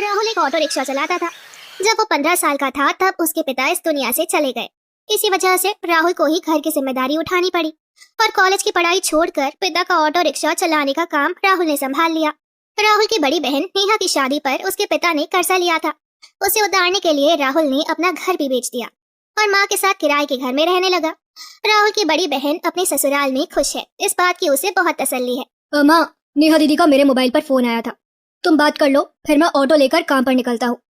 राहुल एक auto rickshaw चलाता था। जब वो 15 साल का था तब उसके पिता इस दुनिया से चले गए। इसी वजह से राहुल को ही घर की जिम्मेदारी उठानी पड़ी और कॉलेज की पढ़ाई छोड़कर पिता का ऑटो रिक्शा चलाने का काम राहुल ने संभाल लिया। राहुल की बड़ी बहन नेहा की शादी पर उसके पिता ने कर्जा लिया था। उसे उतारने के लिए राहुल ने अपना घर भी बेच दिया और माँ के साथ किराए के घर में रहने लगा। राहुल की बड़ी बहन अपने ससुराल में खुश है, इस बात की उसे बहुत तसल्ली है। माँ, नेहा दीदी का मेरे मोबाइल पर फोन आया था। तुम बात कर लो, फिर मैं ऑटो लेकर काम पर निकलता हूँ।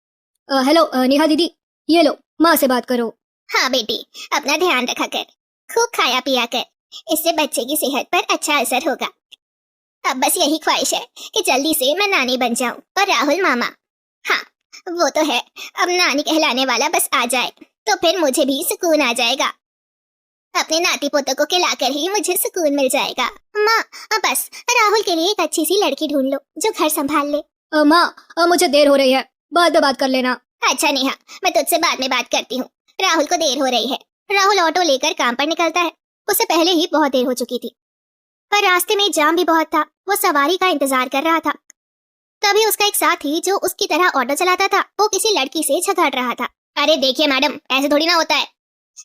हेलो नेहा दीदी, ये लो, माँ से बात करो। हाँ बेटी, अपना ध्यान रखा कर, खूब खाया पिया कर, इससे बच्चे की सेहत पर अच्छा असर होगा। अब बस यही ख्वाहिश है कि जल्दी से मैं नानी बन जाऊं और राहुल मामा। हाँ वो तो है, अब नानी कहलाने वाला बस आ जाए तो फिर मुझे भी सुकून आ जाएगा। अपने नाती पोतों को खिलाकर ही मुझे सुकून मिल जाएगा। माँ बस राहुल के लिए एक अच्छी सी लड़की ढूंढ लो जो घर संभाल ले। माँ, मुझे देर हो रही है, बाद में बात कर लेना। अच्छा नेहा, मैं तुझसे बाद में बात करती हूँ, राहुल को देर हो रही है। राहुल ऑटो लेकर काम पर निकलता है। उसे पहले ही बहुत देर हो चुकी थी, पर रास्ते में जाम भी बहुत था। वो सवारी का इंतजार कर रहा था। तभी उसका एक साथी जो उसकी तरह ऑटो चलाता था, वो किसी लड़की से झगड़ रहा था। अरे देखिए मैडम, ऐसे थोड़ी ना होता है।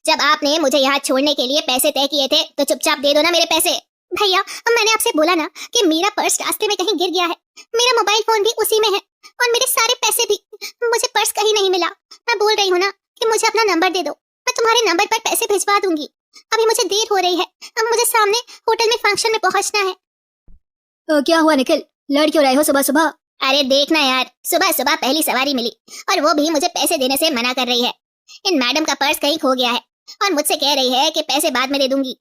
जब आपने मुझे यहाँ छोड़ने के लिए पैसे तय किए थे तो चुपचाप दे दो ना मेरे पैसे। भैया, मैंने आपसे बोला ना कि मेरा पर्स रास्ते में कहीं गिर गया है, मेरा मोबाइल फोन भी उसी में है और मेरे सारे पैसे भी। मुझे पर्स कहीं नहीं मिला। मैं बोल रही हूँ ना कि मुझे अपना नंबर दे दो, मैं तुम्हारे नंबर पर पैसे भिजवा दूंगी। अभी मुझे देर हो रही है, अब मुझे सामने होटल में फंक्शन में पहुंचना है। क्या हुआ निखिल, लड़ क्यों रहे हो सुबह सुबह? अरे देखना यार, सुबह सुबह पहली सवारी मिली और वो भी मुझे पैसे देने से मना कर रही है। इन मैडम का पर्स कहीं खो गया है और मुझसे कह रही है कि पैसे बाद में दे दूंगी।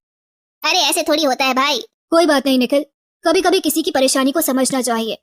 अरे ऐसे थोड़ी होता है भाई। कोई बात नहीं निखिल, कभी कभी किसी की परेशानी को समझना चाहिए।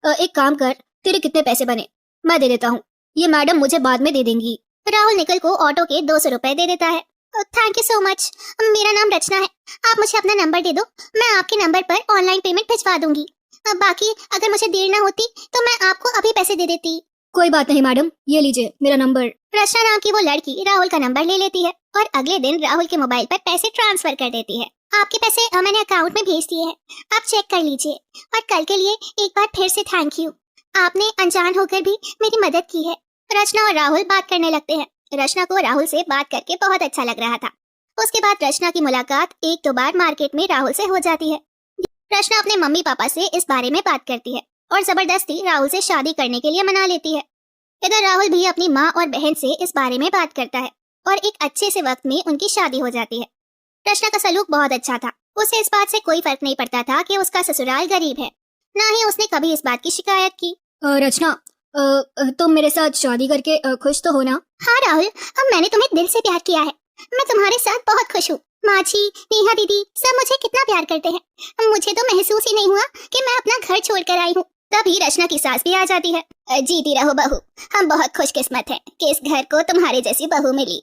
एक काम कर, तेरे कितने पैसे बने मैं दे देता हूँ, ये मैडम मुझे बाद में दे देंगी। राहुल निखिल को ऑटो के 200 रुपए दे देता है। थैंक यू सो मच, मेरा नाम रचना है, आप मुझे अपना नंबर दे दो, मैं आपके नंबर पर ऑनलाइन पेमेंट भिजवा दूंगी। बाकी अगर मुझे देर ना होती तो मैं आपको अभी पैसे दे देती। कोई बात नहीं मैडम, ये लीजिए मेरा नंबर। रचना नाम की वो लड़की राहुल का नंबर ले लेती है और अगले दिन राहुल के मोबाइल पर पैसे ट्रांसफर कर देती है। आपके पैसे मैंने अकाउंट में भेज दिए हैं, आप चेक कर लीजिए। और कल के लिए एक बार फिर से थैंक यू, आपने अनजान होकर भी मेरी मदद की है। रचना और राहुल बात करने लगते हैं। रचना को राहुल से बात करके बहुत अच्छा लग रहा था। उसके बाद रचना की मुलाकात एक दो बार मार्केट में राहुल से हो जाती है। रचना अपने मम्मी पापा से इस बारे में बात करती है और जबरदस्ती राहुल से शादी करने के लिए मना लेती है। इधर राहुल भी अपनी माँ और बहन से इस बारे में बात करता है और एक अच्छे से वक्त में उनकी शादी हो जाती है। रचना का सलूक बहुत अच्छा था, उसे इस बात से कोई फर्क नहीं पड़ता था कि उसका ससुराल गरीब है, ना ही उसने कभी इस बात की शिकायत की। रचना, तुम मेरे साथ शादी करके खुश तो हो ना? हाँ राहुल, अब मैंने तुम्हें दिल से प्यार किया है, मैं तुम्हारे साथ बहुत खुश हूँ। माँ जी, नेहा दीदी सब मुझे कितना प्यार करते हैं। मुझे तो महसूस ही नहीं हुआ कि मैं अपना घर छोड़कर आई हूँ। तभी रचना की सास भी आ जाती है। जीती रहो बहू, हम बहुत खुशकिस्मत हैं कि इस घर को तुम्हारे जैसी बहू मिली।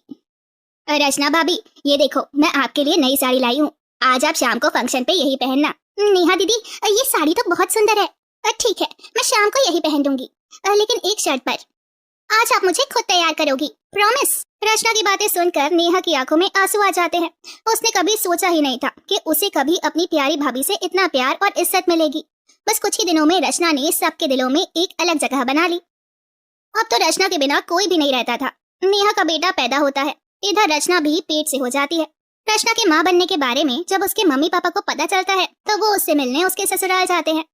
रचना भाभी, ये देखो मैं आपके लिए नई साड़ी लाई हूँ, आज आप शाम को फंक्शन पे यही पहनना। नेहा दीदी, ये साड़ी तो बहुत सुंदर है। ठीक है, मैं शाम को यही पहन लूंगी, लेकिन एक शर्त पर, आज आप मुझे खुद तैयार करोगी, प्रॉमिस। रचना की बातें सुनकर नेहा की आंखों में आंसू आ जाते हैं। उसने कभी सोचा ही नहीं था कि उसे कभी अपनी प्यारी भाभी से इतना प्यार और इज्जत मिलेगी। बस कुछ ही दिनों में रचना ने सबके दिलों में एक अलग जगह बना ली। अब तो रचना के बिना कोई भी नहीं रहता था। नेहा का बेटा पैदा होता है, इधर रचना भी पेट से हो जाती है। रचना के माँ बनने के बारे में जब उसके मम्मी पापा को पता चलता है तो वो उससे मिलने उसके ससुराल जाते हैं,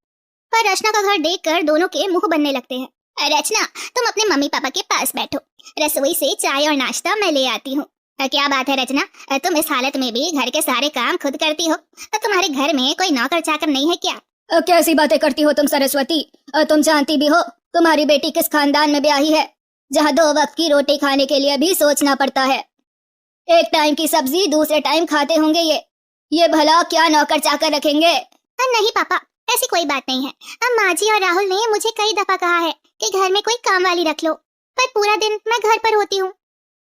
पर रचना का घर देखकर दोनों के मुंह बनने लगते हैं। रचना, तुम अपने मम्मी पापा के पास बैठो, रसोई से चाय और नाश्ता मैं ले आती हूँ। क्या बात है रचना, तुम इस हालत में भी घर के सारे काम खुद करती हो? तुम्हारे घर में कोई नौकर चाकर नहीं है क्या? कैसी बातें करती हो तुम सरस्वती? तुम जानती भी हो तुम्हारी बेटी किस खानदान में ब्याही है, जहाँ 2 वक्त की रोटी खाने के लिए भी सोचना पड़ता है। एक टाइम की सब्जी दूसरे टाइम खाते होंगे ये भला क्या नौकर चाकर रखेंगे? नहीं पापा, ऐसी कोई बात नहीं है। अब माँ जी और राहुल ने मुझे कई दफा कहा है कि घर में कोई काम वाली रख लो, पर पूरा दिन मैं घर पर होती हूँ,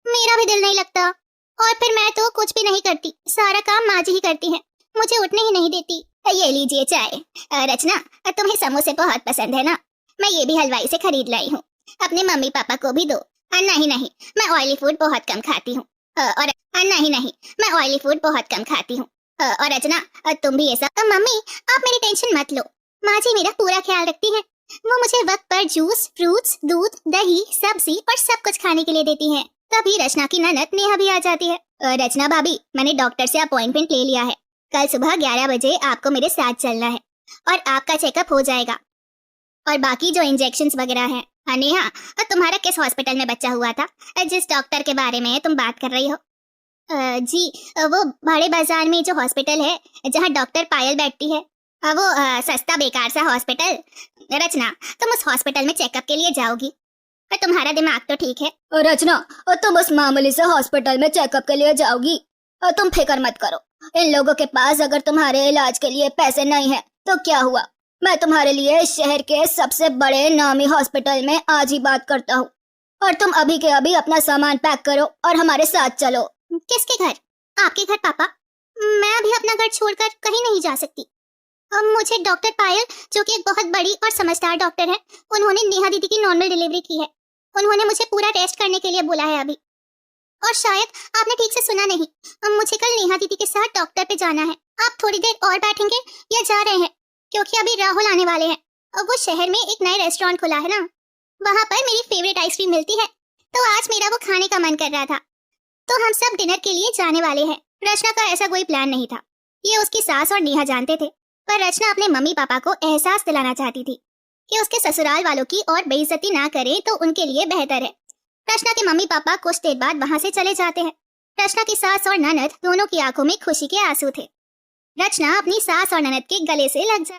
मेरा भी दिल नहीं लगता और फिर मैं तो कुछ भी नहीं करती, सारा काम माँ जी ही करती हैं, मुझे उठने ही नहीं देती। ये लीजिए चाय। रचना, तुम्हें समोसे बहुत पसंद है ना, मैं ये भी हलवाई से खरीद लाई हूँ, अपने मम्मी पापा को भी दो। नहीं, मैं ऑयली फूड बहुत कम खाती हूँ। और नहीं, मैं ऑयली फूड बहुत कम खाती हूँ। और रचना, तुम भी ये सब। मम्मी, आप मेरी टेंशन मत लो, माँ जी मेरा पूरा ख्याल रखती हैं, वो मुझे वक्त पर जूस, फ्रूट्स, दूध, दही, सब्जी और सब कुछ खाने के लिए देती हैं। तभी रचना की ननद नेहा भी आ जाती है। रचना भाभी, मैंने डॉक्टर से अपॉइंटमेंट ले लिया है। कल सुबह 11 बजे आपको मेरे साथ चलना है और आपका चेकअप हो जाएगा। और बाकी जो इंजेक्शंस वगैरह हैं। नेहा, तुम्हारा किस हॉस्पिटल में बच्चा हुआ था, जिस डॉक्टर के बारे में तुम बात कर रही हो? जी, वो बड़े बाजार में जो हॉस्पिटल है जहाँ डॉक्टर पायल बैठती है, वो सस्ता बेकार सा हॉस्पिटल। रचना, तुम उस हॉस्पिटल में चेकअप के लिए जाओगी। पर तुम्हारा दिमाग तो ठीक है। रचना, तुम उस मामूली से हॉस्पिटल में चेकअप के लिए जाओगी? तुम फिक्र मत करो, इन लोगों के पास अगर तुम्हारे इलाज के लिए पैसे नहीं है तो क्या हुआ, मैं तुम्हारे लिए इस शहर के सबसे बड़े नामी हॉस्पिटल में आज ही बात करता हूँ। और तुम अभी के अभी अपना सामान पैक करो और हमारे साथ चलो। किसके घर? आपके घर पापा। मैं अभी अपना घर छोड़कर कहीं नहीं जा सकती। मुझे डॉक्टर पायल, जो कि एक बहुत बड़ी और समझदार डॉक्टर है, उन्होंने नेहा दीदी की नॉर्मल डिलीवरी की है। उन्होंने मुझे पूरा टेस्ट करने के लिए बोला है अभी। और शायद आपने ठीक से सुना नहीं, मुझे कल नेहा दीदी के साथ डॉक्टर पे जाना है। आप थोड़ी देर और बैठेंगे या जा रहे हैं? क्योंकि अभी राहुल आने वाले हैं। वो शहर में एक नया रेस्टोरेंट खुला है ना, वहाँ पर मेरी फेवरेट आइसक्रीम मिलती है, तो आज मेरा वो खाने का मन कर रहा था। तो हम सब डिनर के लिए जाने वाले हैं। रचना का ऐसा कोई प्लान नहीं था, ये उसकी सास और नेहा जानते थे। पर रचना अपने मम्मी पापा को एहसास दिलाना चाहती थी कि उसके ससुराल वालों की और बेइज्जती ना करे तो उनके लिए बेहतर है। रचना के मम्मी पापा कुछ देर बाद वहां से चले जाते हैं। रचना की सास और ननद दोनों की आंखों में खुशी के आंसू थे। रचना अपनी सास और ननद के गले से लग जाती।